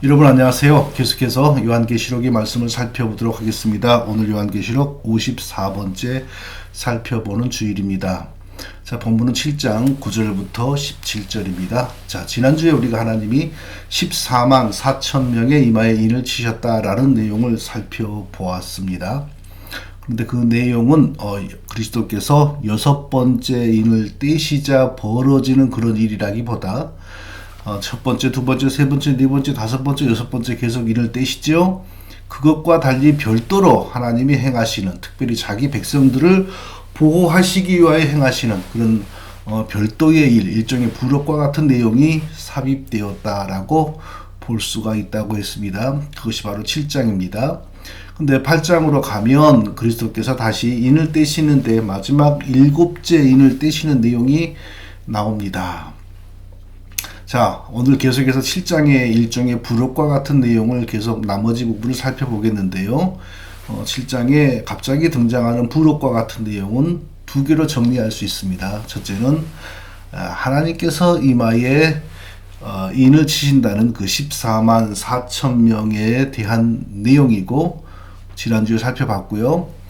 여러분 안녕하세요. 계속해서 요한계시록의 말씀을 살펴보도록 하겠습니다. 오늘 요한계시록 54번째 살펴보는 주일입니다. 자, 본문은 7장 9절부터 17절입니다. 자, 지난주에 우리가 하나님이 14만 4천 명의 이마에 인을 치셨다라는 내용을 살펴보았습니다. 그런데 그 내용은 그리스도께서 6번째 인을 떼시자 벌어지는 그런 일이라기보다 첫 번째, 두 번째, 세 번째, 네 번째, 다섯 번째, 여섯 번째 계속 인을 떼시죠. 그것과 달리 별도로 하나님이 행하시는, 특별히 자기 백성들을 보호하시기 위하여 행하시는 그런 별도의 일, 일종의 부록과 같은 내용이 삽입되었다라고 볼 수가 있다고 했습니다. 그것이 바로 7장입니다. 근데 8장으로 가면 그리스도께서 다시 인을 떼시는데 마지막 7째 인을 떼시는 내용이 나옵니다. 자, 오늘 계속해서 7장의 일종의 부록과 같은 내용을 계속 나머지 부분을 살펴보겠는데요. 7장에 갑자기 등장하는 부록과 같은 내용은 두 개로 정리할 수 있습니다. 첫째는 하나님께서 이마에 인을 치신다는 그 14만 4천 명에 대한 내용이고, 지난주에 살펴봤고요.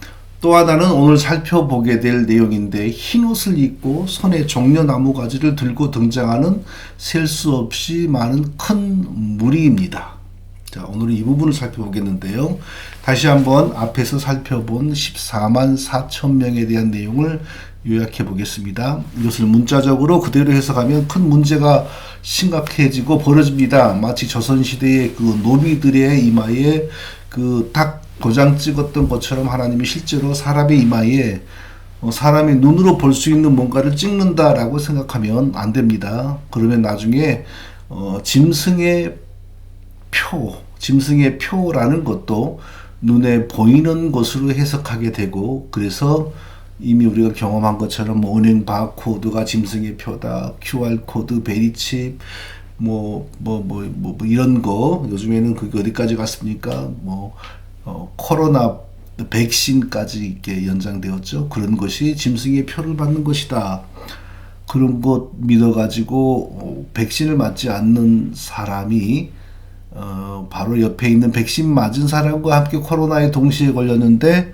또 하나는 오늘 살펴보게 될 내용인데, 흰옷을 입고 손에 종려나무 가지를 들고 등장하는 셀 수 없이 많은 큰 무리입니다. 자, 오늘은 이 부분을 살펴보겠는데요. 다시 한번 앞에서 살펴본 14만 4천 명에 대한 내용을 요약해 보겠습니다. 이것을 문자적으로 그대로 해석하면 큰 문제가 심각해지고 벌어집니다. 마치 조선시대의 그 노비들의 이마에 그 닭 도장 찍었던 것처럼 하나님이 실제로 사람의 이마에 사람의 눈으로 볼 수 있는 뭔가를 찍는다라고 생각하면 안 됩니다. 그러면 나중에 짐승의 표라는 것도 눈에 보이는 것으로 해석하게 되고, 그래서 이미 우리가 경험한 것처럼 은행 바코드가 짐승의 표다, QR코드, 베리칩, 이런 거, 요즘에는 그게 어디까지 갔습니까? 코로나 백신까지 이렇게 연장되었죠. 그런 것이 짐승의 표를 받는 것이다. 그런 것 믿어가지고 백신을 맞지 않는 사람이 바로 옆에 있는 백신 맞은 사람과 함께 코로나에 동시에 걸렸는데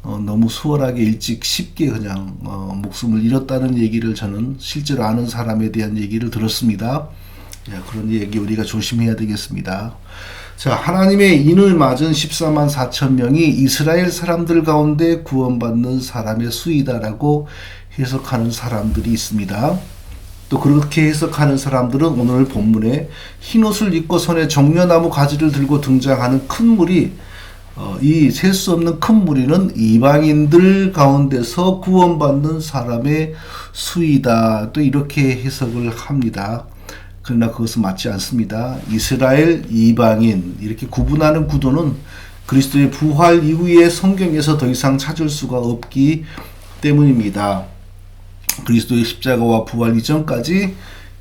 너무 수월하게 일찍 쉽게 그냥 목숨을 잃었다는 얘기를 저는 실제로 아는 사람에 대한 얘기를 들었습니다. 그런 얘기 우리가 조심해야 되겠습니다. 자, 하나님의 인을 맞은 14만 4천 명이 이스라엘 사람들 가운데 구원받는 사람의 수이다라고 해석하는 사람들이 있습니다. 또 그렇게 해석하는 사람들은 오늘 본문에 흰옷을 입고 손에 종려나무 가지를 들고 등장하는 큰 무리, 이 셀 수 없는 큰 무리는 이방인들 가운데서 구원받는 사람의 수이다, 또 이렇게 해석을 합니다. 그러나 그것은 맞지 않습니다. 이스라엘, 이방인 이렇게 구분하는 구도는 그리스도의 부활 이후에 성경에서 더 이상 찾을 수가 없기 때문입니다. 그리스도의 십자가와 부활 이전까지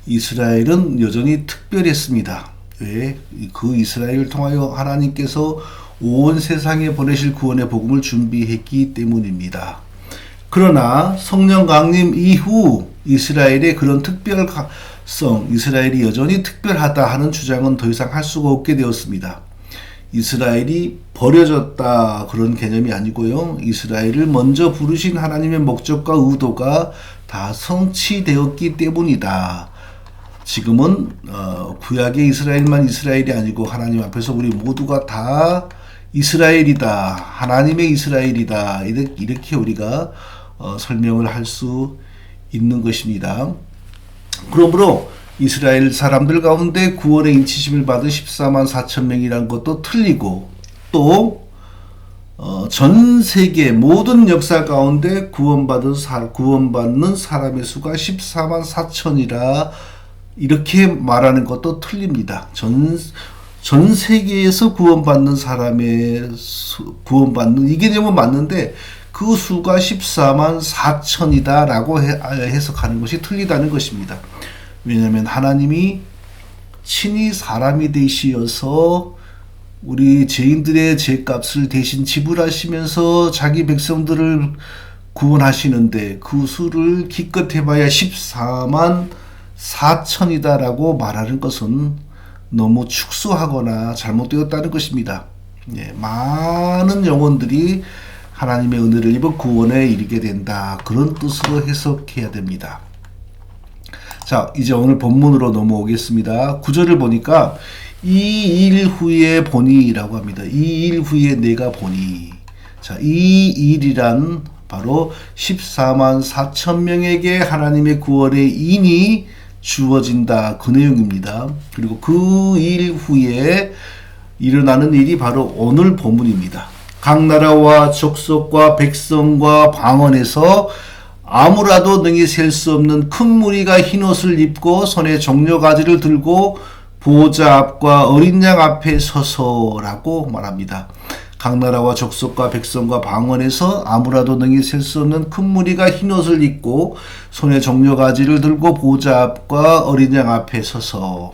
이스라엘은 여전히 특별했습니다. 왜? 그 이스라엘을 통하여 하나님께서 온 세상에 보내실 구원의 복음을 준비했기 때문입니다. 그러나 성령 강림 이후 이스라엘의 그런 특별성, 이스라엘이 여전히 특별하다 하는 주장은 더 이상 할 수가 없게 되었습니다. 이스라엘이 버려졌다 그런 개념이 아니고요. 이스라엘을 먼저 부르신 하나님의 목적과 의도가 다 성취되었기 때문이다. 지금은 구약의 이스라엘만 이스라엘이 아니고 하나님 앞에서 우리 모두가 다 이스라엘이다. 하나님의 이스라엘이다. 이렇게 우리가 설명을 할 수 있는 것입니다. 그러므로 이스라엘 사람들 가운데 구원의 인치심을 받은 14만 4천 명이라는 것도 틀리고, 또 전 세계 모든 역사 가운데 구원받는 사람의 수가 14만 4천이라 이렇게 말하는 것도 틀립니다. 전 세계에서 구원받는 사람의 구원받는 이 개념은 맞는데 그 수가 14만 4천이다 라고 해석하는 것이 틀리다는 것입니다. 왜냐하면 하나님이 친히 사람이 되시어서 우리 죄인들의 죄값을 대신 지불하시면서 자기 백성들을 구원하시는데 그 수를 기껏 해봐야 14만 4천이다라고 말하는 것은 너무 축소하거나 잘못되었다는 것입니다. 예, 많은 영혼들이 하나님의 은혜를 입어 구원에 이르게 된다. 그런 뜻으로 해석해야 됩니다. 자, 이제 오늘 본문으로 넘어오겠습니다. 9절을 보니까 이 일 후에 보니라고 합니다. 이 일 후에 내가 보니. 자, 이 일이란 바로 14만 4천 명에게 하나님의 구원의 인이 주어진다. 그 내용입니다. 그리고 그 일 후에 일어나는 일이 바로 오늘 본문입니다. 각 나라와 족속과 백성과 방언에서 아무라도 능히 셀 수 없는 큰 무리가 흰옷을 입고 손에 종려가지를 들고 보호자 앞과 어린 양 앞에 서서라고 말합니다. 각 나라와 족속과 백성과 방언에서 아무라도 능히 셀 수 없는 큰 무리가 흰옷을 입고 손에 종려가지를 들고 보호자 앞과 어린 양 앞에 서서.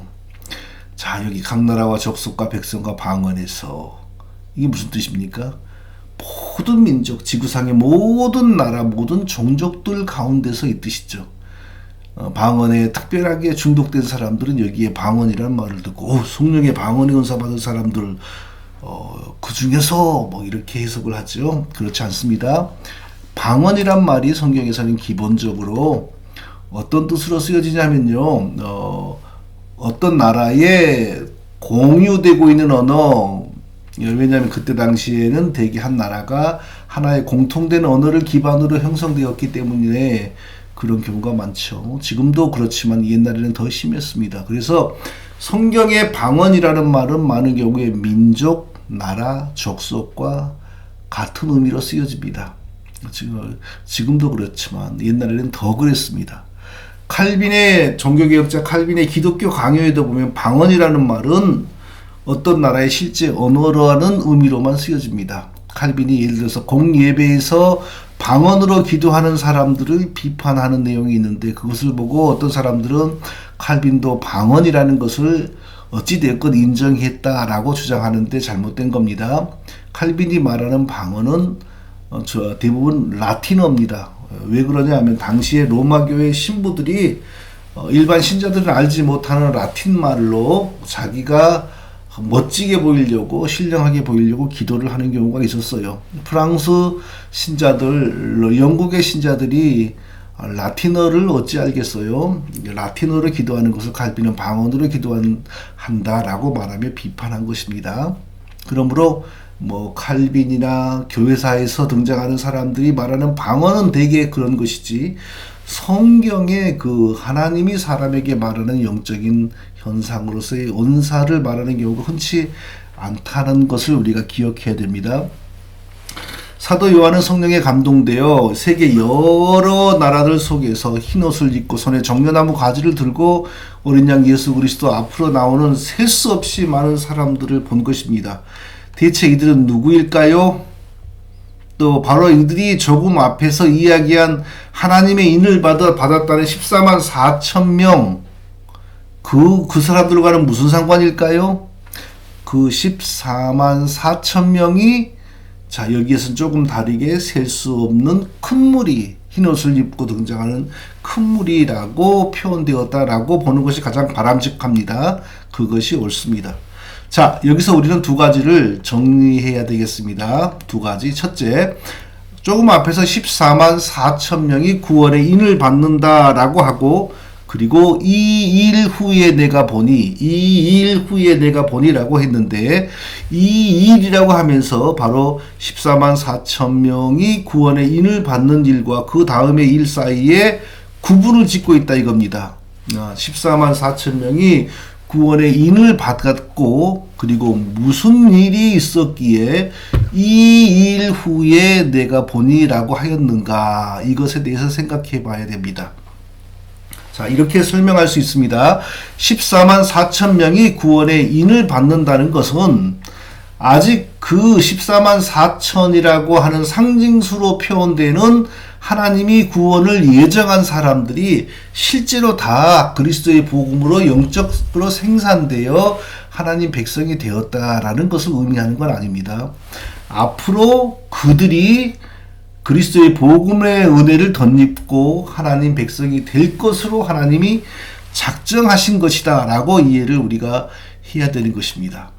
자, 여기 각 나라와 족속과 백성과 방언에서, 이게 무슨 뜻입니까? 모든 민족, 지구상의 모든 나라, 모든 종족들 가운데서 이 뜻이죠. 방언에 특별하게 중독된 사람들은 여기에 방언이라는 말을 듣고 성령의 방언의 은사 받은 사람들 그 중에서 뭐 이렇게 해석을 하죠. 그렇지 않습니다. 방언이란 말이 성경에서는 기본적으로 어떤 뜻으로 쓰여지냐면요, 어떤 나라에 공유되고 있는 언어, 왜냐하면 그때 당시에는 대개 한 나라가 하나의 공통된 언어를 기반으로 형성되었기 때문에 그런 경우가 많죠. 지금도 그렇지만 옛날에는 더 심했습니다. 그래서 성경의 방언이라는 말은 많은 경우에 민족, 나라, 족속과 같은 의미로 쓰여집니다. 지금도 그렇지만 옛날에는 더 그랬습니다. 칼빈의 종교개혁자 칼빈의 기독교 강요에도 보면 방언이라는 말은 어떤 나라의 실제 언어라는 의미로만 쓰여집니다. 칼빈이 예를 들어서 공예배에서 방언으로 기도하는 사람들을 비판하는 내용이 있는데, 그것을 보고 어떤 사람들은 칼빈도 방언이라는 것을 어찌되었건 인정했다라고 주장하는데 잘못된 겁니다. 칼빈이 말하는 방언은 대부분 라틴어입니다. 왜 그러냐 하면 당시에 로마교회 신부들이 일반 신자들은 알지 못하는 라틴 말로 자기가 멋지게 보이려고, 신령하게 보이려고 기도를 하는 경우가 있었어요. 프랑스 신자들, 영국의 신자들이 라틴어를 어찌 알겠어요? 라틴어로 기도하는 것을 칼빈은 방언으로 기도한다라고 말하며 비판한 것입니다. 그러므로 칼빈이나 교회사에서 등장하는 사람들이 말하는 방언은 대개 그런 것이지, 성경에 그 하나님이 사람에게 말하는 영적인 현상으로서의 은사를 말하는 경우가 흔치 않다는 것을 우리가 기억해야 됩니다. 사도 요한은 성령에 감동되어 세계 여러 나라들 속에서 흰옷을 입고 손에 정려나무 가지를 들고 어린 양 예수 그리스도 앞으로 나오는 셀 수 없이 많은 사람들을 본 것입니다. 대체 이들은 누구일까요? 또 바로 이들이 조금 앞에서 이야기한 하나님의 인을 받았다는 14만 4천 명, 그 사람들과는 무슨 상관일까요? 그 14만 4천 명이, 자, 여기에서는 조금 다르게 셀 수 없는 큰 무리, 흰옷을 입고 등장하는 큰 무리라고 표현되었다라고 보는 것이 가장 바람직합니다. 그것이 옳습니다. 자, 여기서 우리는 두 가지를 정리해야 되겠습니다. 두 가지. 첫째, 조금 앞에서 14만 4천 명이 구원의 인을 받는다라고 하고, 그리고 이 일 후에 내가 보니라고 했는데, 이 일이라고 하면서 바로 14만 4천 명이 구원의 인을 받는 일과 그 다음의 일 사이에 구분을 짓고 있다 이겁니다. 14만 4천 명이 구원의 인을 받았고, 그리고 무슨 일이 있었기에 이 일 후에 내가 보니라고 하였는가, 이것에 대해서 생각해 봐야 됩니다. 자, 이렇게 설명할 수 있습니다. 14만 4천 명이 구원의 인을 받는다는 것은 아직 그 14만 4천이라고 하는 상징수로 표현되는 하나님이 구원을 예정한 사람들이 실제로 다 그리스도의 복음으로 영적으로 생산되어 하나님 백성이 되었다라는 것을 의미하는 건 아닙니다. 앞으로 그들이 그리스도의 복음의 은혜를 덧입고 하나님 백성이 될 것으로 하나님이 작정하신 것이다 라고 이해를 우리가 해야 되는 것입니다.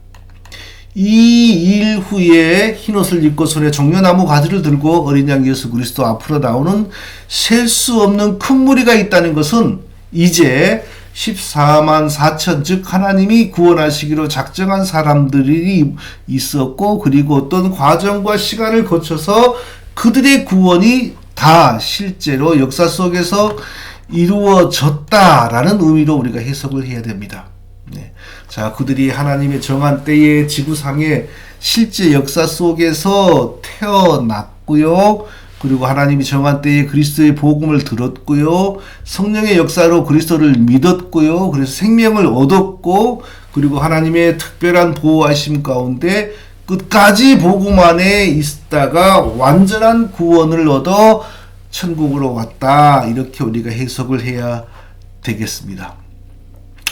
이 일 후에 흰옷을 입고 손에 종려나무 가지를 들고 어린 양 예수 그리스도 앞으로 나오는 셀 수 없는 큰 무리가 있다는 것은 이제 14만 4천, 즉 하나님이 구원하시기로 작정한 사람들이 있었고, 그리고 어떤 과정과 시간을 거쳐서 그들의 구원이 다 실제로 역사 속에서 이루어졌다라는 의미로 우리가 해석을 해야 됩니다. 네. 자, 그들이 하나님의 정한 때에 지구상의 실제 역사 속에서 태어났고요. 그리고 하나님이 정한 때에 그리스도의 복음을 들었고요. 성령의 역사로 그리스도를 믿었고요. 그래서 생명을 얻었고, 그리고 하나님의 특별한 보호하심 가운데 끝까지 복음 안에 있다가 완전한 구원을 얻어 천국으로 왔다. 이렇게 우리가 해석을 해야 되겠습니다.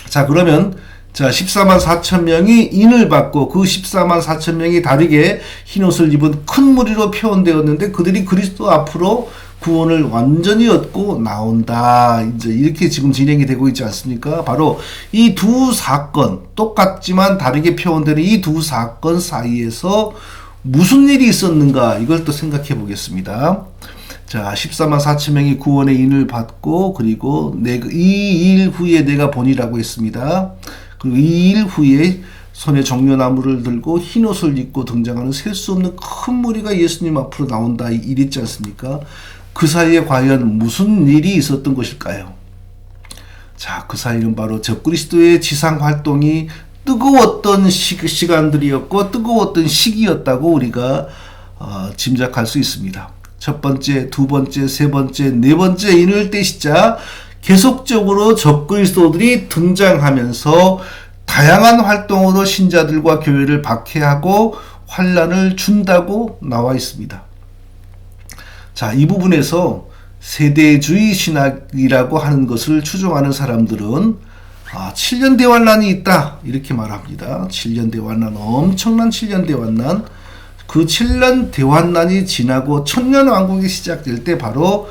자, 그러면 14만 4천 명이 인을 받고 그 14만 4천 명이 다르게 흰옷을 입은 큰 무리로 표현되었는데 그들이 그리스도 앞으로 구원을 완전히 얻고 나온다. 이제 이렇게 지금 진행이 되고 있지 않습니까? 바로 이 두 사건, 똑같지만 다르게 표현되는 이 두 사건 사이에서 무슨 일이 있었는가, 이걸 또 생각해 보겠습니다. 자, 14만 4천 명이 구원의 인을 받고, 그리고 이 일 후에 내가 보니라고 했습니다. 그리고 이 일 후에 손에 종려나무를 들고 흰옷을 입고 등장하는 셀 수 없는 큰 무리가 예수님 앞으로 나온다. 이랬지 않습니까? 그 사이에 과연 무슨 일이 있었던 것일까요? 자, 그 사이는 바로 적그리스도의 지상 활동이 뜨거웠던 시간들이었고 뜨거웠던 시기였다고 우리가 짐작할 수 있습니다. 첫 번째, 두 번째, 세 번째, 네 번째 인을 떼시자 계속적으로 적그리스도들이 등장하면서 다양한 활동으로 신자들과 교회를 박해하고 환란을 준다고 나와 있습니다. 자, 이 부분에서 세대주의 신학이라고 하는 것을 추종하는 사람들은 7년 대환란이 있다 이렇게 말합니다. 7년 대환란, 엄청난 7년 대환란. 그 7년 대환란이 지나고 천년왕국이 시작될 때 바로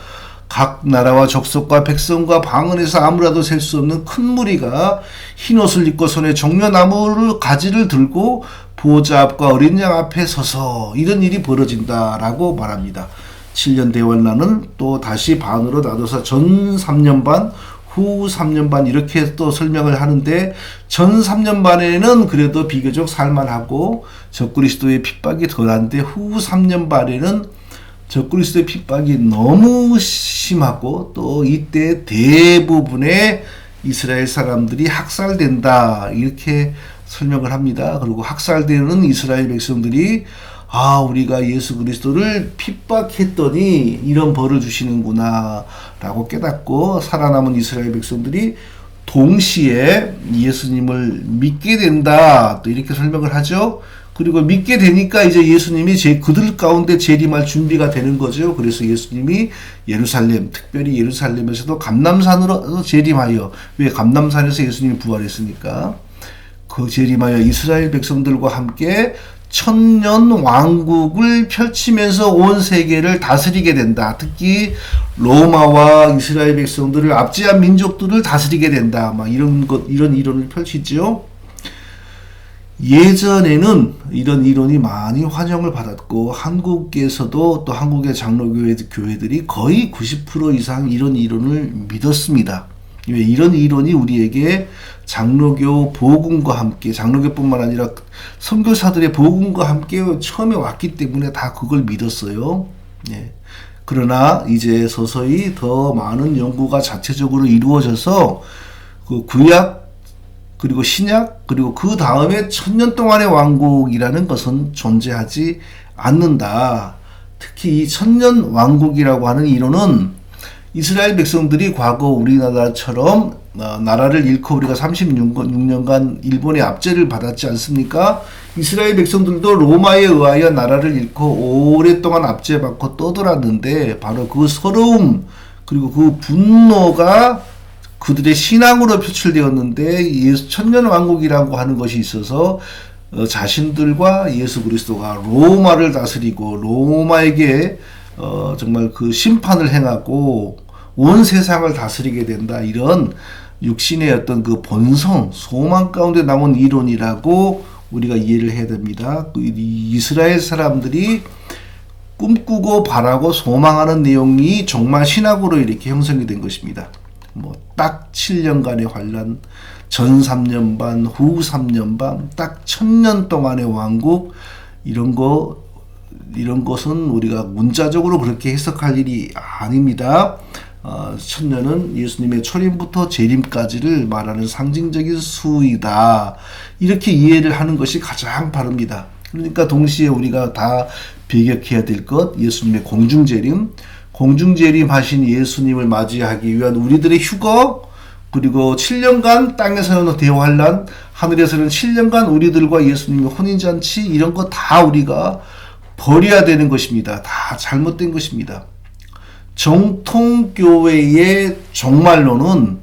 각 나라와 족속과 백성과 방언에서 아무라도 셀 수 없는 큰 무리가 흰옷을 입고 손에 종려나무를 가지를 들고 보호자 앞과 어린 양 앞에 서서 이런 일이 벌어진다라고 말합니다. 7년 대환란은 또 다시 반으로 나눠서 전 3년 반, 후 3년 반 이렇게 또 설명을 하는데, 전 3년 반에는 그래도 비교적 살만하고 적그리스도의 핍박이 덜한데, 후 3년 반에는 적그리스도의 핍박이 너무 심하고 또 이때 대부분의 이스라엘 사람들이 학살된다 이렇게 설명을 합니다. 그리고 학살되는 이스라엘 백성들이 우리가 예수 그리스도를 핍박했더니 이런 벌을 주시는구나 라고 깨닫고 살아남은 이스라엘 백성들이 동시에 예수님을 믿게 된다 또 이렇게 설명을 하죠. 그리고 믿게 되니까 이제 예수님이 그들 가운데 재림할 준비가 되는 거죠. 그래서 예수님이 예루살렘, 특별히 예루살렘에서도 감람산으로 재림하여, 왜 감람산에서 예수님이 부활했으니까 그 재림하여 이스라엘 백성들과 함께 천년 왕국을 펼치면서 온 세계를 다스리게 된다. 특히 로마와 이스라엘 백성들을 압제한 민족들을 다스리게 된다. 이런 이론을 펼치죠. 예전에는 이런 이론이 많이 환영을 받았고 한국에서도 또 한국의 장로교회들이 거의 90% 이상 이런 이론을 믿었습니다. 왜? 이런 이론이 우리에게 장로교 복음과 함께, 장로교뿐만 아니라 선교사들의 복음과 함께 처음에 왔기 때문에 다 그걸 믿었어요. 예. 그러나 이제 서서히 더 많은 연구가 자체적으로 이루어져서 그 구약 그리고 신약, 그리고 그 다음에 1000년 동안의 왕국이라는 것은 존재하지 않는다. 특히 이 1000년 왕국이라고 하는 이론은 이스라엘 백성들이 과거 우리나라처럼 나라를 잃고 우리가 36년간 일본의 압제를 받았지 않습니까? 이스라엘 백성들도 로마에 의하여 나라를 잃고 오랫동안 압제받고 떠돌았는데, 바로 그 서러움 그리고 그 분노가 그들의 신앙으로 표출되었는데, 천년왕국이라고 하는 것이 있어서 자신들과 예수 그리스도가 로마를 다스리고 로마에게 정말 그 심판을 행하고 온 세상을 다스리게 된다, 이런 육신의 어떤 그 본성, 소망 가운데 나온 이론이라고 우리가 이해를 해야 됩니다. 이스라엘 사람들이 꿈꾸고 바라고 소망하는 내용이 정말 신학으로 이렇게 형성이 된 것입니다. 뭐 딱 7년간의 환란, 전 3년 반, 후 3년 반, 딱 1000년 동안의 왕국, 이런 것은 우리가 문자적으로 그렇게 해석할 일이 아닙니다. 1000년은 예수님의 초림부터 재림까지를 말하는 상징적인 수이다. 이렇게 이해를 하는 것이 가장 바릅니다. 그러니까 동시에 우리가 다 배격해야 될 것, 예수님의 공중재림, 공중재림 하신 예수님을 맞이하기 위한 우리들의 휴거, 그리고 7년간 땅에서는 대환란, 하늘에서는 7년간 우리들과 예수님의 혼인잔치, 이런 거 다 우리가 버려야 되는 것입니다. 다 잘못된 것입니다. 정통교회의 종말론은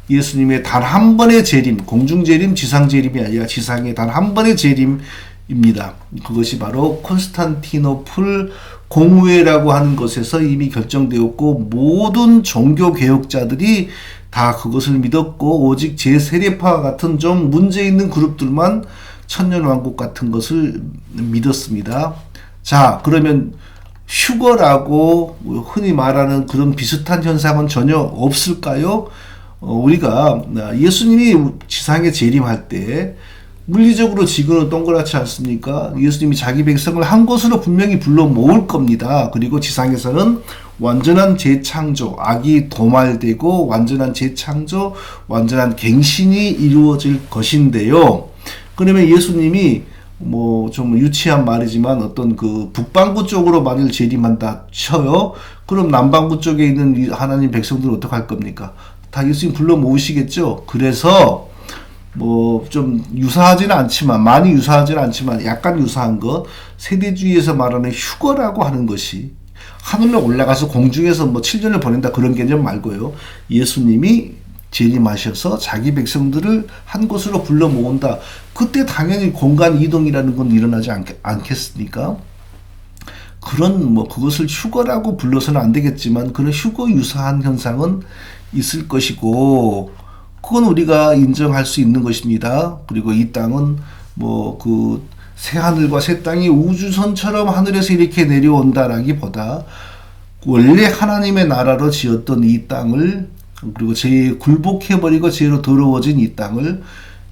예수님의 단 한 번의 재림, 공중재림, 지상재림이 아니라 지상의 단 한 번의 재림입니다. 그것이 바로 콘스탄티노플 공회라고 하는 것에서 이미 결정되었고, 모든 종교개혁자들이 다 그것을 믿었고, 오직 제세례파와 같은 좀 문제 있는 그룹들만 천년왕국 같은 것을 믿었습니다. 자, 그러면 휴거라고 흔히 말하는 그런 비슷한 현상은 전혀 없을까요? 우리가 예수님이 지상에 재림할 때 물리적으로 지구는 동그랗지 않습니까? 예수님이 자기 백성을 한 곳으로 분명히 불러 모을 겁니다. 그리고 지상에서는 완전한 재창조, 악이 도말되고 완전한 재창조, 완전한 갱신이 이루어질 것인데요. 그러면 예수님이 뭐 좀 유치한 말이지만 어떤 그 북반구 쪽으로 만일 재림한다 쳐요. 그럼 남반구 쪽에 있는 하나님 백성들은 어떡할 겁니까? 다 예수님 불러 모으시겠죠. 그래서 뭐 좀 유사하지는 않지만, 많이 유사하지는 않지만 약간 유사한 것, 세대주의에서 말하는 휴거라고 하는 것이 하늘로 올라가서 공중에서 뭐 7년을 보낸다, 그런 개념 말고요. 예수님이 재림하셔서 자기 백성들을 한 곳으로 불러 모은다. 그때 당연히 공간 이동이라는 건 일어나지 않겠습니까? 그런 뭐 그것을 휴거라고 불러서는 안 되겠지만 그런 휴거 유사한 현상은 있을 것이고, 그건 우리가 인정할 수 있는 것입니다. 그리고 이 땅은 뭐 그 새 하늘과 새 땅이 우주선처럼 하늘에서 이렇게 내려온다라기보다 원래 하나님의 나라로 지었던 이 땅을, 그리고 죄에 굴복해버리고 죄로 더러워진 이 땅을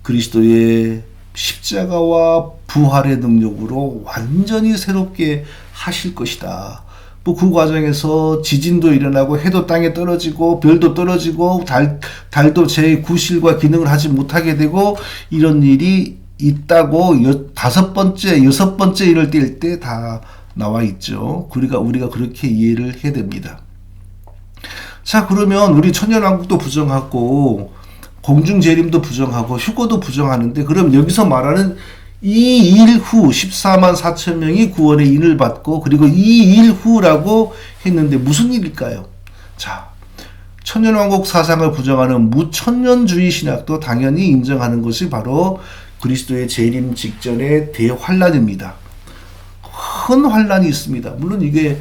그리스도의 십자가와 부활의 능력으로 완전히 새롭게 하실 것이다. 뭐 그 과정에서 지진도 일어나고 해도 땅에 떨어지고 별도 떨어지고 달도 제 구실과 기능을 하지 못하게 되고, 이런 일이 있다고 여섯 번째 일을 뗄 때 다 나와 있죠. 우리가 그렇게 이해를 해야 됩니다. 자, 그러면 우리 천년왕국도 부정하고 공중재림도 부정하고 휴거도 부정하는데, 그럼 여기서 말하는 이 일 후 14만 4천 명이 구원의 인을 받고, 그리고 이 일 후라고 했는데 무슨 일일까요? 자, 천년왕국 사상을 부정하는 무천년주의 신학도 당연히 인정하는 것이 바로 그리스도의 재림 직전의 대환란입니다. 큰 환란이 있습니다. 물론 이게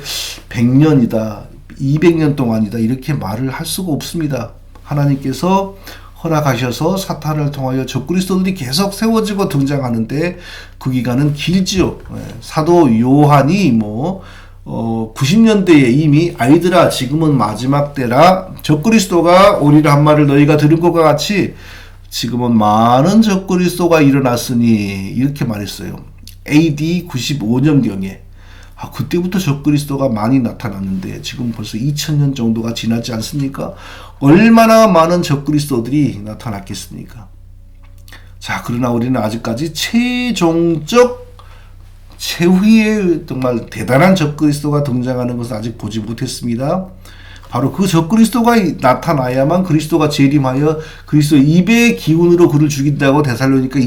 100년이다, 200년 동안이다, 이렇게 말을 할 수가 없습니다. 하나님께서 허락하셔서 사탄을 통하여 적그리스도들이 계속 세워지고 등장하는데 그 기간은 길지요. 사도 요한이 90년대에 이미 아이들아 지금은 마지막 때라, 적그리스도가 오리라 한 말을 너희가 들은 것과 같이 지금은 많은 적그리스도가 일어났으니, 이렇게 말했어요. AD 95년경에. 그때부터 적그리스도가 많이 나타났는데 지금 벌써 2000년 정도가 지났지 않습니까? 얼마나 많은 적그리스도들이 나타났겠습니까? 자, 그러나 우리는 아직까지 최종적 최후의 정말 대단한 적그리스도가 등장하는 것을 아직 보지 못했습니다. 바로 그 적그리스도가 나타나야만 그리스도가 재림하여 그리스도의 입의 기운으로 그를 죽인다고 데살로니가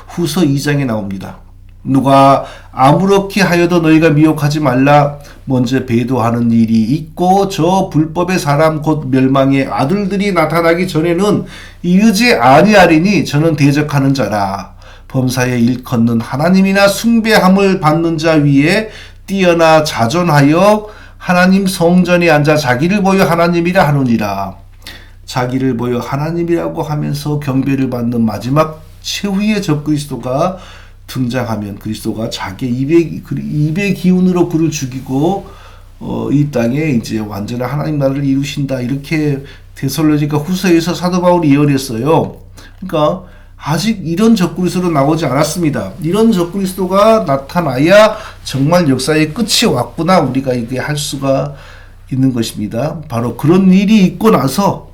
후서 2장에 나옵니다. 누가 아무렇게 하여도 너희가 미혹하지 말라. 먼저 배도하는 일이 있고 저 불법의 사람 곧 멸망의 아들들이 나타나기 전에는 이르지 아니하리니 저는 대적하는 자라. 범사에 일컫는 하나님이나 숭배함을 받는 자 위에 뛰어나 자존하여 하나님 성전에 앉아 자기를 보여 하나님이라 하느니라. 자기를 보여 하나님이라고 하면서 경배를 받는 마지막 최후의 적그리스도가 등장하면 그리스도가 자기 입의 기운으로 그를 죽이고 이 땅에 이제 완전한 하나님 나라를 이루신다, 이렇게 데살로니가 후서에서 사도 바울이 예언했어요. 그러니까 아직 이런 적그리스도로 나오지 않았습니다. 이런 적그리스도가 나타나야 정말 역사의 끝이 왔구나, 우리가 이게 할 수가 있는 것입니다. 바로 그런 일이 있고 나서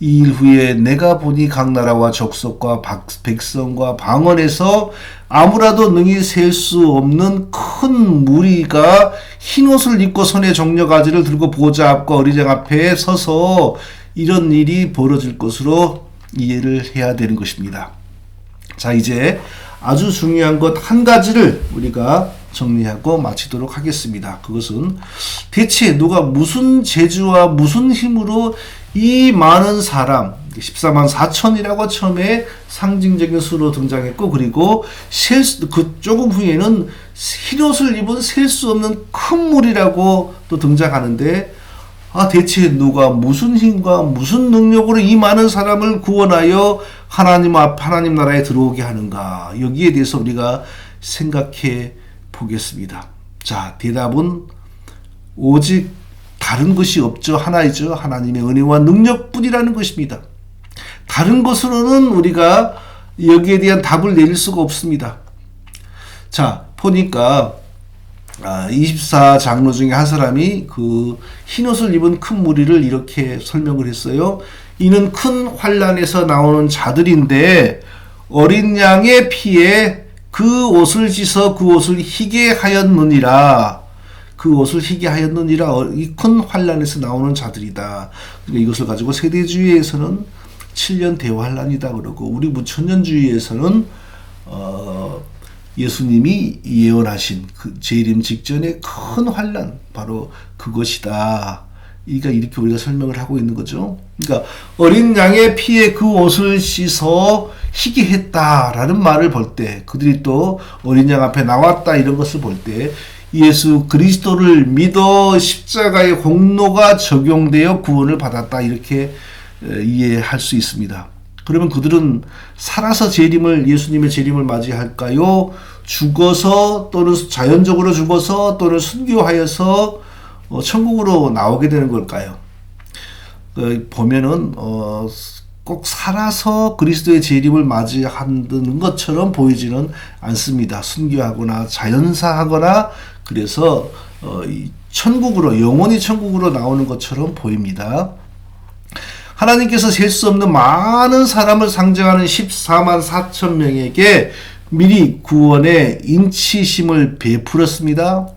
이 일 후에 내가 보니 각 나라와 족속과 백성과 방언에서 아무라도 능히 셀 수 없는 큰 무리가 흰옷을 입고 손에 종려가지를 들고 보좌 앞과 어리장 앞에 서서 이런 일이 벌어질 것으로 이해를 해야 되는 것입니다. 자, 이제 아주 중요한 것 한 가지를 우리가 정리하고 마치도록 하겠습니다. 그것은 대체 누가 무슨 재주와 무슨 힘으로 이 많은 사람, 14만 4천이라고 처음에 상징적인 수로 등장했고, 그리고 그 조금 후에는 흰옷을 입은 셀 수 없는 큰 물이라고 또 등장하는데, 대체 누가 무슨 힘과 무슨 능력으로 이 많은 사람을 구원하여 하나님 나라에 들어오게 하는가? 여기에 대해서 우리가 생각해 보겠습니다. 자, 대답은 오직 다른 것이 없죠. 하나이죠. 하나님의 은혜와 능력뿐이라는 것입니다. 다른 것으로는 우리가 여기에 대한 답을 내릴 수가 없습니다. 자, 보니까 24장로 중에 한 사람이 그 흰옷을 입은 큰 무리를 이렇게 설명을 했어요. 이는 큰 환란에서 나오는 자들인데 어린 양의 피에 그 옷을 씻어 그 옷을 희게 하였느니라. 그 옷을 희게 하였느니라. 이 큰 환란에서 나오는 자들이다. 그러니까 이것을 가지고 세대주의에서는 7년 대환란이다 그러고, 우리 무천년주의에서는 예수님이 예언하신 그 재림 직전의 큰 환란, 바로 그것이다. 이렇게 우리가 설명을 하고 있는 거죠. 그러니까 어린 양의 피에 그 옷을 씻어 희게 했다라는 말을 볼 때, 그들이 또 어린 양 앞에 나왔다, 이런 것을 볼 때 예수 그리스도를 믿어 십자가의 공로가 적용되어 구원을 받았다, 이렇게 이해할 수 있습니다. 그러면 그들은 살아서 예수님의 재림을 맞이할까요? 죽어서, 또는 자연적으로 죽어서, 또는 순교하여서 천국으로 나오게 되는 걸까요? 보면은 꼭 살아서 그리스도의 재림을 맞이하는 것처럼 보이지는 않습니다. 순교하거나 자연사하거나, 그래서 천국으로, 영원히 천국으로 나오는 것처럼 보입니다. 하나님께서 셀 수 없는 많은 사람을 상징하는 14만 4천 명에게 미리 구원의 인치심을 베풀었습니다.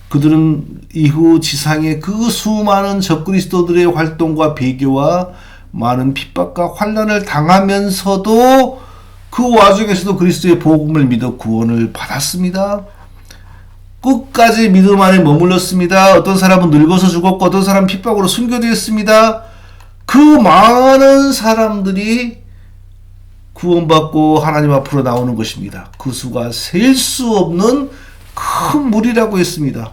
그들은 이후 지상의 그 수많은 적그리스도들의 활동과 배교와 많은 핍박과 환난을 당하면서도 그 와중에서도 그리스도의 복음을 믿어 구원을 받았습니다. 끝까지 믿음 안에 머물렀습니다. 어떤 사람은 늙어서 죽었고, 어떤 사람은 핍박으로 순교되었습니다. 그 많은 사람들이 구원받고 하나님 앞으로 나오는 것입니다. 그 수가 셀 수 없는 큰 물이라고 했습니다.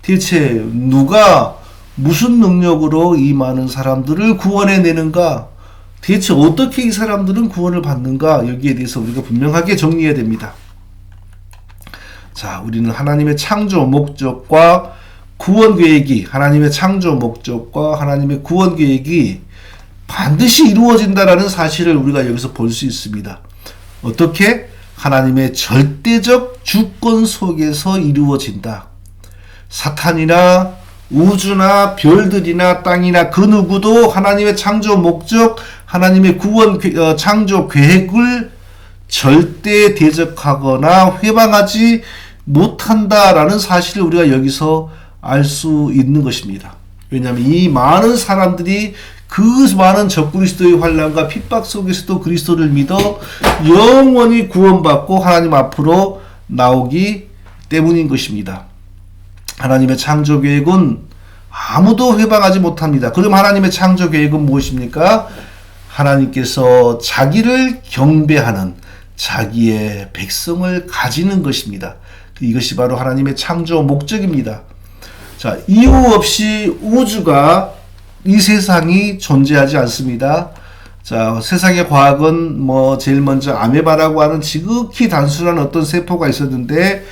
대체 누가 무슨 능력으로 이 많은 사람들을 구원해내는가? 대체 어떻게 이 사람들은 구원을 받는가? 여기에 대해서 우리가 분명하게 정리해야 됩니다. 자, 우리는 하나님의 창조 목적과 구원 계획이, 하나님의 창조 목적과 하나님의 구원 계획이 반드시 이루어진다라는 사실을 우리가 여기서 볼 수 있습니다. 어떻게? 하나님의 절대적 주권 속에서 이루어진다. 사탄이나 우주나 별들이나 땅이나 그 누구도 하나님의 창조 목적, 하나님의 구원 창조 계획을 절대 대적하거나 회방하지 못한다라는 사실을 우리가 여기서 알 수 있는 것입니다. 왜냐하면 이 많은 사람들이 그 많은 적그리스도의 환난과 핍박 속에서도 그리스도를 믿어 영원히 구원받고 하나님 앞으로 나오기 때문인 것입니다. 하나님의 창조 계획은 아무도 회방하지 못합니다. 그럼 하나님의 창조 계획은 무엇입니까? 하나님께서 자기를 경배하는 자기의 백성을 가지는 것입니다. 이것이 바로 하나님의 창조 목적입니다. 자, 이유 없이 우주가 이 세상이 존재하지 않습니다. 자, 세상의 과학은 뭐 제일 먼저 아메바라고 하는 지극히 단순한 어떤 세포가 있었는데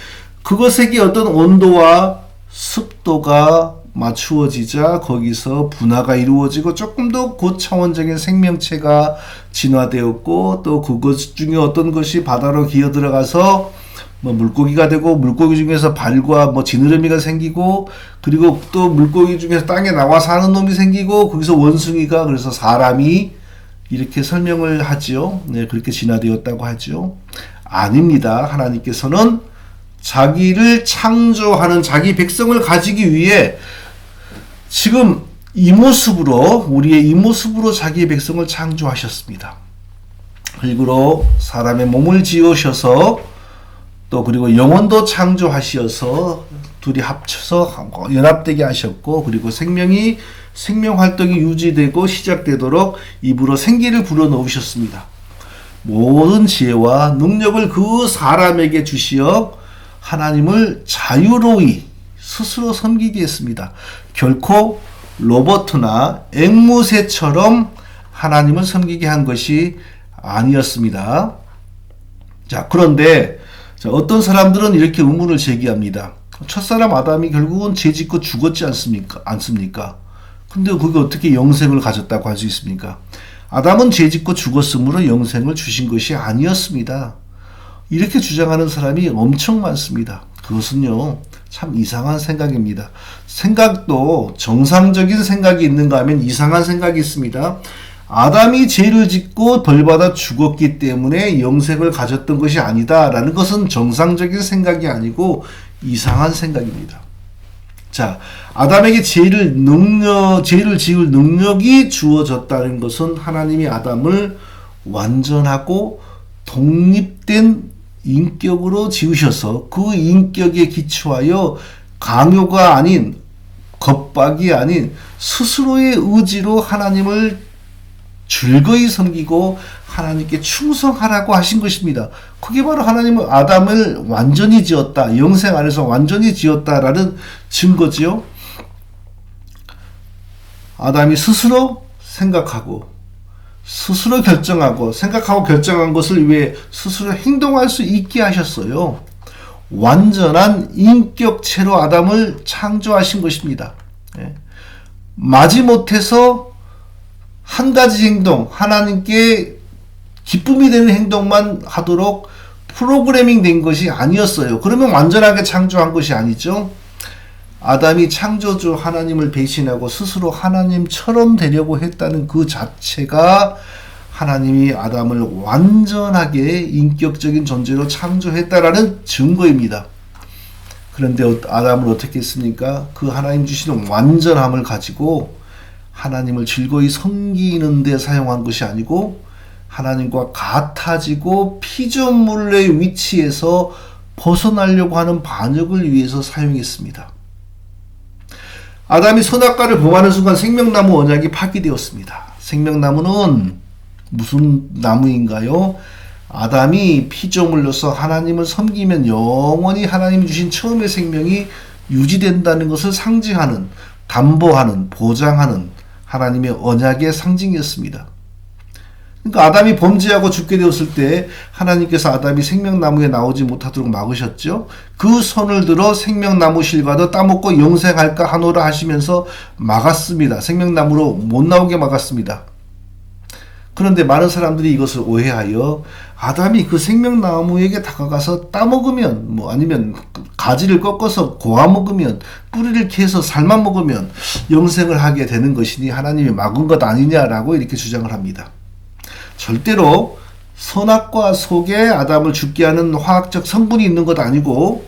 그것에게 어떤 온도와 습도가 맞추어지자 거기서 분화가 이루어지고 조금 더 고차원적인 생명체가 진화되었고 또 그것 중에 어떤 것이 바다로 기어 들어가서 뭐 물고기가 되고 물고기 중에서 발과 뭐 지느러미가 생기고 그리고 또 물고기 중에서 땅에 나와 사는 놈이 생기고 거기서 원숭이가 그래서 사람이 이렇게 설명을 하지요. 네, 그렇게 진화되었다고 하죠. 아닙니다. 하나님께서는 자기를 창조하는 자기 백성을 가지기 위해 지금 이 모습으로 우리의 이 모습으로 자기의 백성을 창조하셨습니다. 그리고 사람의 몸을 지으셔서 또 그리고 영혼도 창조하셔서 둘이 합쳐서 연합되게 하셨고 그리고 생명 활동이 유지되고 시작되도록 입으로 생기를 불어넣으셨습니다. 모든 지혜와 능력을 그 사람에게 주시어 하나님을 자유로이 스스로 섬기게 했습니다. 결코 로버트나 앵무새처럼 하나님을 섬기게 한 것이 아니었습니다. 자, 그런데 어떤 사람들은 이렇게 의문을 제기합니다. 첫사람 아담이 결국은 죄짓고 죽었지 않습니까? 근데 그게 어떻게 영생을 가졌다고 할 수 있습니까? 아담은 죄짓고 죽었으므로 영생을 주신 것이 아니었습니다. 이렇게 주장하는 사람이 엄청 많습니다. 그것은요, 참 이상한 생각입니다. 생각도 정상적인 생각이 있는가 하면 이상한 생각이 있습니다. 아담이 죄를 짓고 벌받아 죽었기 때문에 영생을 가졌던 것이 아니다라는 것은 정상적인 생각이 아니고 이상한 생각입니다. 자, 아담에게 죄를 지을 능력이 주어졌다는 것은 하나님이 아담을 완전하고 독립된 인격으로 지으셔서 그 인격에 기초하여 강요가 아닌 겁박이 아닌 스스로의 의지로 하나님을 즐거이 섬기고 하나님께 충성하라고 하신 것입니다. 그게 바로 하나님은 아담을 완전히 지었다. 영생 안에서 완전히 지었다라는 증거지요. 아담이 스스로 생각하고 스스로 결정하고 생각하고 결정한 것을 위해 스스로 행동할 수 있게 하셨어요. 완전한 인격체로 아담을 창조하신 것입니다. 마지못해서 한 가지 행동, 하나님께 기쁨이 되는 행동만 하도록 프로그래밍 된 것이 아니었어요. 그러면 완전하게 창조한 것이 아니죠. 아담이 창조주 하나님을 배신하고 스스로 하나님처럼 되려고 했다는 그 자체가 하나님이 아담을 완전하게 인격적인 존재로 창조했다라는 증거입니다. 그런데 아담을 어떻게 했습니까? 그 하나님 주시는 완전함을 가지고 하나님을 즐거이 섬기는 데 사용한 것이 아니고 하나님과 같아지고 피조물의 위치에서 벗어나려고 하는 반역을 위해서 사용했습니다. 아담이 선악과를 범하는 순간 생명나무 언약이 파기되었습니다. 생명나무는 무슨 나무인가요? 아담이 피조물로서 하나님을 섬기면 영원히 하나님이 주신 처음의 생명이 유지된다는 것을 상징하는, 담보하는, 보장하는 하나님의 언약의 상징이었습니다. 그러니까 아담이 범죄하고 죽게 되었을 때 하나님께서 아담이 생명나무에 나오지 못하도록 막으셨죠. 그 손을 들어 생명나무 실과도 따먹고 영생할까 하노라 하시면서 막았습니다. 생명나무로 못 나오게 막았습니다. 그런데 많은 사람들이 이것을 오해하여 아담이 그 생명나무에게 다가가서 따먹으면 아니면 가지를 꺾어서 고아 먹으면 뿌리를 캐서 삶아 먹으면 영생을 하게 되는 것이니 하나님이 막은 것 아니냐라고 이렇게 주장을 합니다. 절대로 선악과 속에 아담을 죽게 하는 화학적 성분이 있는 것 아니고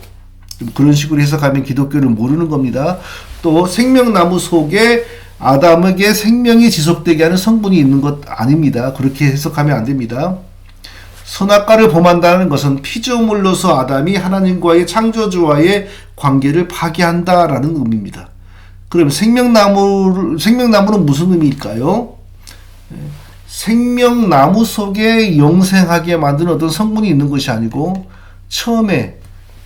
그런 식으로 해석하면 기독교를 모르는 겁니다. 또 생명나무 속에 아담에게 생명이 지속되게 하는 성분이 있는 것 아닙니다. 그렇게 해석하면 안 됩니다. 선악과를 범한다는 것은 피조물로서 아담이 하나님과의 창조주와의 관계를 파괴한다라는 의미입니다. 그럼 생명나무는 무슨 의미일까요? 생명나무 속에 영생하게 만드는 어떤 성분이 있는 것이 아니고 처음에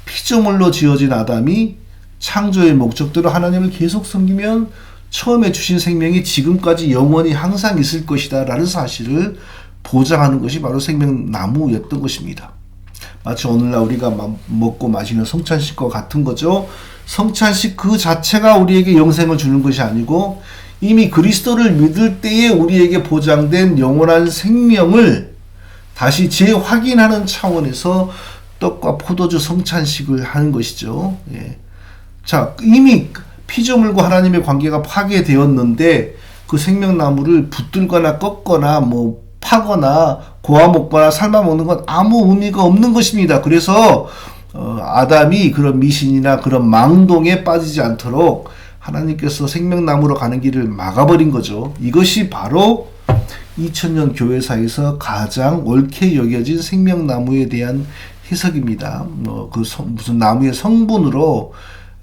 피조물로 지어진 아담이 창조의 목적대로 하나님을 계속 섬기면 처음에 주신 생명이 지금까지 영원히 항상 있을 것이다 라는 사실을 보장하는 것이 바로 생명나무였던 것입니다. 마치 오늘날 우리가 먹고 마시는 성찬식과 같은 거죠. 성찬식 그 자체가 우리에게 영생을 주는 것이 아니고 이미 그리스도를 믿을 때에 우리에게 보장된 영원한 생명을 다시 재확인하는 차원에서 떡과 포도주 성찬식을 하는 것이죠. 예. 자, 이미 피조물과 하나님의 관계가 파괴되었는데 그 생명나무를 붙들거나 꺾거나 파거나 고아 먹거나 삶아 먹는 건 아무 의미가 없는 것입니다. 그래서 아담이 그런 미신이나 그런 망동에 빠지지 않도록 하나님께서 생명나무로 가는 길을 막아버린 거죠. 이것이 바로 2000년 교회사에서 가장 옳게 여겨진 생명나무에 대한 해석입니다. 무슨 나무의 성분으로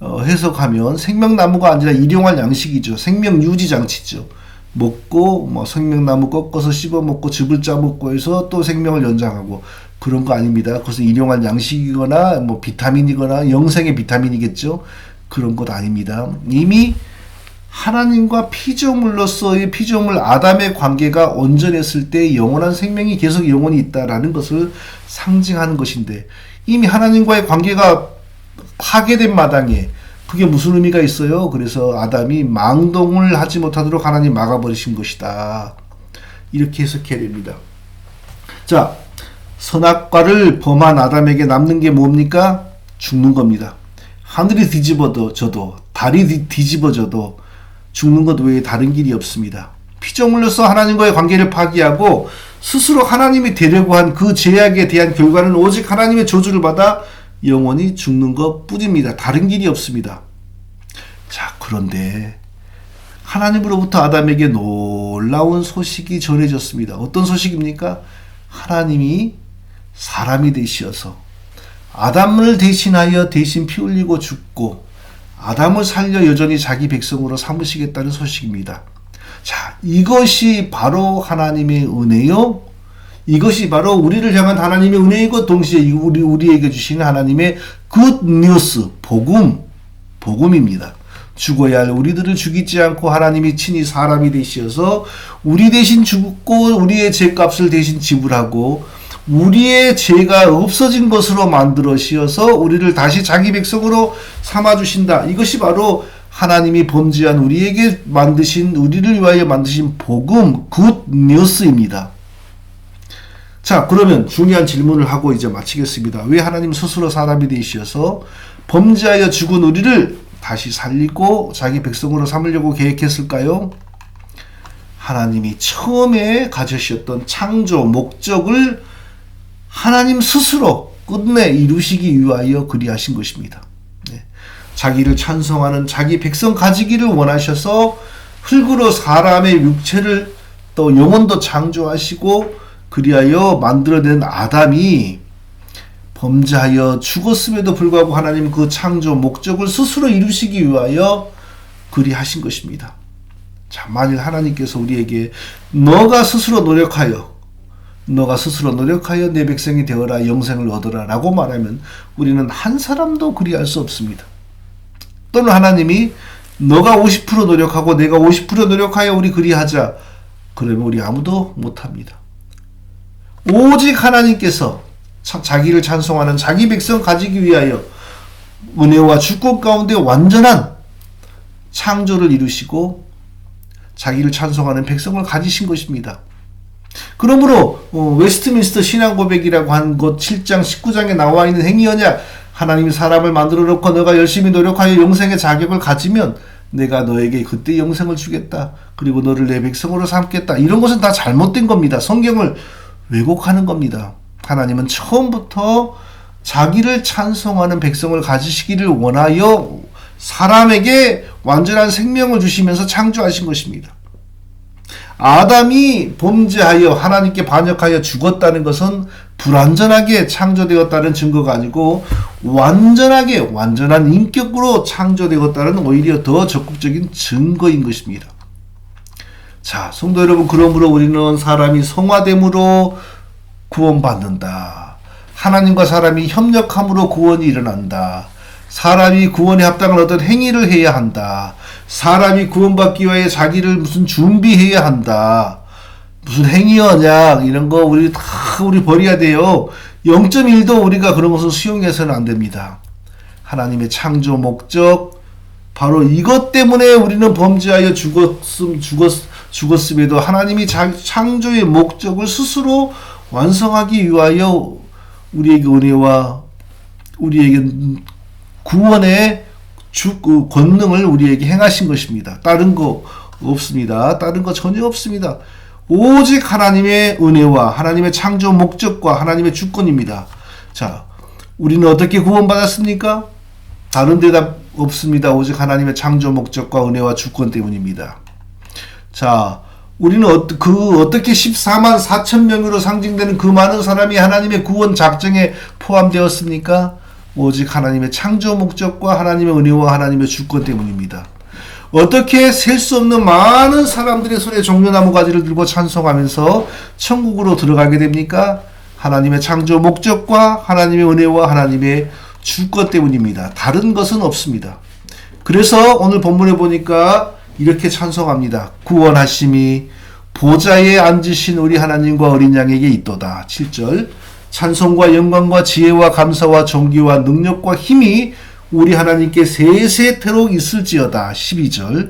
해석하면 생명나무가 아니라 일용할 양식이죠. 생명유지장치죠. 먹고 생명나무 꺾어서 씹어 먹고 즙을 짜 먹고 해서 또 생명을 연장하고 그런 거 아닙니다. 그래서 일용할 양식이거나 비타민이거나 영생의 비타민이겠죠. 그런 것 아닙니다. 이미 하나님과 피조물로서의 피조물 아담의 관계가 온전했을 때 영원한 생명이 계속 영원히 있다라는 것을 상징하는 것인데 이미 하나님과의 관계가 파괴된 마당에 그게 무슨 의미가 있어요? 그래서 아담이 망동을 하지 못하도록 하나님 막아버리신 것이다. 이렇게 해석해야 됩니다. 자, 선악과를 범한 아담에게 남는 게 뭡니까? 죽는 겁니다. 하늘이 뒤집어져도 달이 뒤집어져도 죽는 것 외에 다른 길이 없습니다. 피조물로서 하나님과의 관계를 파기하고 스스로 하나님이 되려고 한 그 죄악에 대한 결과는 오직 하나님의 저주를 받아 영원히 죽는 것 뿐입니다. 다른 길이 없습니다. 자, 그런데 하나님으로부터 아담에게 놀라운 소식이 전해졌습니다. 어떤 소식입니까? 하나님이 사람이 되시어서 아담을 대신하여 대신 피 흘리고 죽고 아담을 살려 여전히 자기 백성으로 삼으시겠다는 소식입니다. 자, 이것이 바로 하나님의 은혜요. 이것이 바로 우리를 향한 하나님의 은혜이고 동시에 우리에게 주시는 하나님의 굿뉴스, 복음입니다. 죽어야 할 우리들을 죽이지 않고 하나님이 친히 사람이 되시어서 우리 대신 죽고 우리의 죄값을 대신 지불하고 우리의 죄가 없어진 것으로 만들어 씌어서 우리를 다시 자기 백성으로 삼아주신다. 이것이 바로 하나님이 범죄한 우리에게 우리를 위하여 만드신 복음, 굿뉴스입니다. 자, 그러면 중요한 질문을 하고 이제 마치겠습니다. 왜 하나님 스스로 사람이 되시어서 범죄하여 죽은 우리를 다시 살리고 자기 백성으로 삼으려고 계획했을까요? 하나님이 처음에 가지셨던 창조 목적을 하나님 스스로 끝내 이루시기 위하여 그리하신 것입니다. 네. 자기를 찬송하는 자기 백성 가지기를 원하셔서 흙으로 사람의 육체를 또 영혼도 창조하시고 그리하여 만들어낸 아담이 범죄하여 죽었음에도 불구하고 하나님 그 창조 목적을 스스로 이루시기 위하여 그리하신 것입니다. 자, 만일 하나님께서 우리에게 너가 스스로 노력하여 내 백성이 되어라 영생을 얻어라 라고 말하면 우리는 한 사람도 그리할 수 없습니다. 또는 하나님이 너가 50% 노력하고 내가 50% 노력하여 우리 그리하자 그러면 우리 아무도 못합니다. 오직 하나님께서 자기를 찬송하는 자기 백성 가지기 위하여 은혜와 주권 가운데 완전한 창조를 이루시고 자기를 찬송하는 백성을 가지신 것입니다. 그러므로 웨스트민스터 신앙고백이라고 한 것 7장 19장에 나와 있는 행위언약 하나님이 사람을 만들어 놓고 너가 열심히 노력하여 영생의 자격을 가지면 내가 너에게 그때 영생을 주겠다. 그리고 너를 내 백성으로 삼겠다. 이런 것은 다 잘못된 겁니다. 성경을 왜곡하는 겁니다. 하나님은 처음부터 자기를 찬송하는 백성을 가지시기를 원하여 사람에게 완전한 생명을 주시면서 창조하신 것입니다. 아담이 범죄하여 하나님께 반역하여 죽었다는 것은 불완전하게 창조되었다는 증거가 아니고 완전한 인격으로 창조되었다는 오히려 더 적극적인 증거인 것입니다. 자, 성도 여러분, 그러므로 우리는 사람이 성화됨으로 구원받는다. 하나님과 사람이 협력함으로 구원이 일어난다. 사람이 구원에 합당한 어떤 행위를 해야 한다. 사람이 구원받기 위해 자기를 무슨 준비해야 한다. 무슨 행위 언약 이런 거 우리 다 우리 버려야 돼요. 0.1도 우리가 그런 것을 수용해서는 안 됩니다. 하나님의 창조 목적 바로 이것 때문에 우리는 범죄하여 죽었음에도 하나님이 창조의 목적을 스스로 완성하기 위하여 우리에게 은혜와 우리에게 구원의 권능을 우리에게 행하신 것입니다. 다른 거 없습니다. 다른 거 전혀 없습니다. 오직 하나님의 은혜와 하나님의 창조 목적과 하나님의 주권입니다. 자, 우리는 어떻게 구원받았습니까? 다른 대답 없습니다. 오직 하나님의 창조 목적과 은혜와 주권 때문입니다. 자, 우리는 어떻게 14만 4천 명으로 상징되는 그 많은 사람이 하나님의 구원 작정에 포함되었습니까? 오직 하나님의 창조 목적과 하나님의 은혜와 하나님의 주권 때문입니다. 어떻게 셀 수 없는 많은 사람들의 손에 종려나무 가지를 들고 찬송하면서 천국으로 들어가게 됩니까? 하나님의 창조 목적과 하나님의 은혜와 하나님의 주권 때문입니다. 다른 것은 없습니다. 그래서 오늘 본문에 보니까 이렇게 찬송합니다. 구원하심이 보좌에 앉으신 우리 하나님과 어린 양에게 있도다. 7절 찬송과 영광과 지혜와 감사와 존귀와 능력과 힘이 우리 하나님께 세세토록 있을지어다. 12절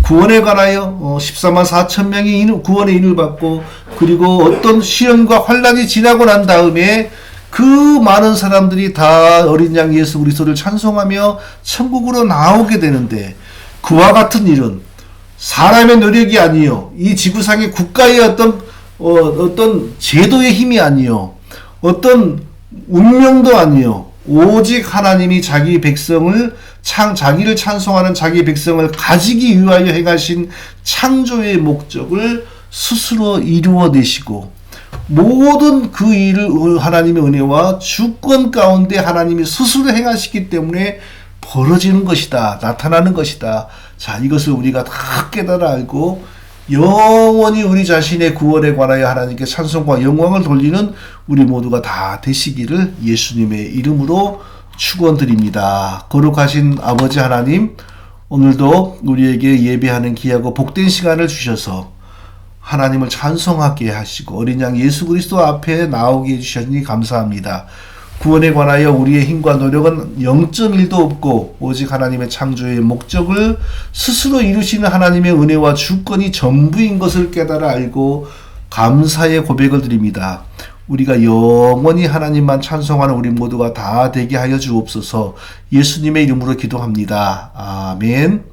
구원에 관하여 14만 4천 명이 구원의 인을 받고 그리고 어떤 시련과 환난이 지나고 난 다음에 그 많은 사람들이 다 어린 양 예수 그리스도를 찬송하며 천국으로 나오게 되는데 그와 같은 일은 사람의 노력이 아니요 이 지구상의 국가의 어떤 제도의 힘이 아니요 어떤 운명도 아니요 오직 하나님이 자기 백성을 자기를 찬송하는 자기 백성을 가지기 위하여 행하신 창조의 목적을 스스로 이루어내시고 모든 그 일을 하나님의 은혜와 주권 가운데 하나님이 스스로 행하시기 때문에 벌어지는 것이다. 나타나는 것이다. 자, 이것을 우리가 다 깨달아 알고 영원히 우리 자신의 구원에 관하여 하나님께 찬송과 영광을 돌리는 우리 모두가 다 되시기를 예수님의 이름으로 축원드립니다. 거룩하신 아버지 하나님, 오늘도 우리에게 예배하는 귀하고 복된 시간을 주셔서 하나님을 찬송하게 하시고 어린 양 예수 그리스도 앞에 나오게 해주셨으니 감사합니다. 구원에 관하여 우리의 힘과 노력은 0.1도 없고 오직 하나님의 창조의 목적을 스스로 이루시는 하나님의 은혜와 주권이 전부인 것을 깨달아 알고 감사의 고백을 드립니다. 우리가 영원히 하나님만 찬송하는 우리 모두가 다 되게 하여 주옵소서. 예수님의 이름으로 기도합니다. 아멘.